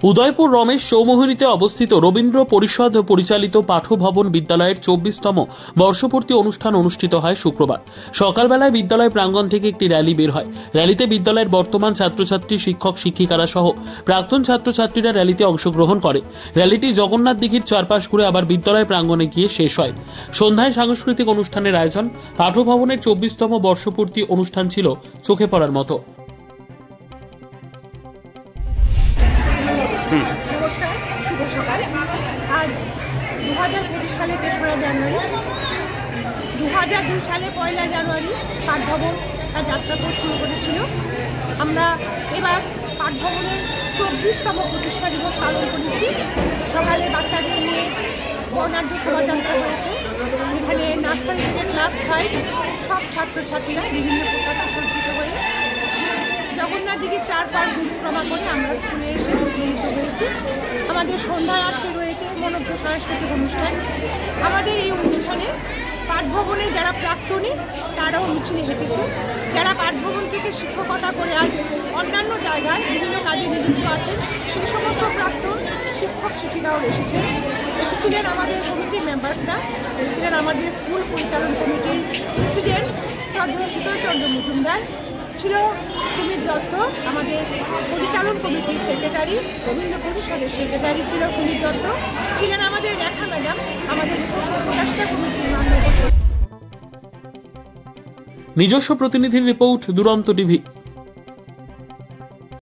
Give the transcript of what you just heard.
উদয়পুর রমেশ চৌমুহনীতে অবস্থিত রবীন্দ্র পরিষদ পরিচালিত পাঠভবন বিদ্যালয়ের ২৪তম বর্ষপূর্তি অনুষ্ঠান অনুষ্ঠিত হয় শুক্রবার। সকালবেলায় বিদ্যালয় প্রাঙ্গণ থেকে একটি র্যালি বের হয়। র্যালিতে বিদ্যালয়ের বর্তমান ছাত্রছাত্রী, শিক্ষক শিক্ষিকারা সহ প্রাক্তন ছাত্রছাত্রীরা র্যালিতে অংশগ্রহণ করে। র্যালিটি জগন্নাথ দিঘির চারপাশ ঘুরে আবার বিদ্যালয় প্রাঙ্গণে গিয়ে শেষ হয়। সন্ধ্যায় সাংস্কৃতিক অনুষ্ঠানের আয়োজন। পাঠভবনের ২৪তম বর্ষপূর্তি অনুষ্ঠান ছিল চোখে পড়ার মতো। নমস্কার, শুভ সকাল। আজ 2025 সালে ৩রা জানুয়ারি, 2002 সালে 1লা জানুয়ারি পাঠভবন তার যাত্রা শুরু করেছিল। আমরা এবার পাঠভবনের 24তম প্রতিষ্ঠা দিবস পালন করেছি। সকালে বাচ্চাদের নিয়ে বর্ণাঢ্য শোভাযাত্রা হয়েছে। সেখানে নার্সারি থেকে ক্লাস 5 সব ছাত্রছাত্রীরা বিভিন্ন পোশাকে সজ্জিত হয়ে জগন্নাথ দিঘির 4 পাক পরিক্রমা করে আমরা স্কুলে এসে উপনীত হয়েছি। আমাদের সন্ধ্যায় আজকে রয়েছে মনোজ্ঞ সাংস্কৃতিক অনুষ্ঠান। আমাদের এই অনুষ্ঠানে পাঠভবনে যারা প্রাক্তনী তারাও মিছিলে হেঁটেছে। যারা পাঠভবন থেকে শিক্ষকতা করে আজ অন্যান্য জায়গায় বিভিন্ন কাজে নিযুক্ত আছেন, সেই সমস্ত প্রাক্তন শিক্ষক শিক্ষিকাও এসেছিলেন আমাদের কমিটির মেম্বার্সরা, এসেছিলেন আমাদের স্কুল পরিচালন কমিটির প্রেসিডেন্ট শ্রদ্ধেয় শীতলচন্দ্র মজুমদার, ছিল সুমিত দত্ত আমাদের পরিচালন কমিটির সেক্রেটারি, রবীন্দ্র পরিষদের সেক্রেটারি ছিল সুমিত দত্ত, ছিলেন আমাদের রেখা ম্যাডাম, আমাদের উপদেষ্টা কমিটির মাননীয়। নিজস্ব প্রতিনিধির রিপোর্ট, দুরন্ত টিভি।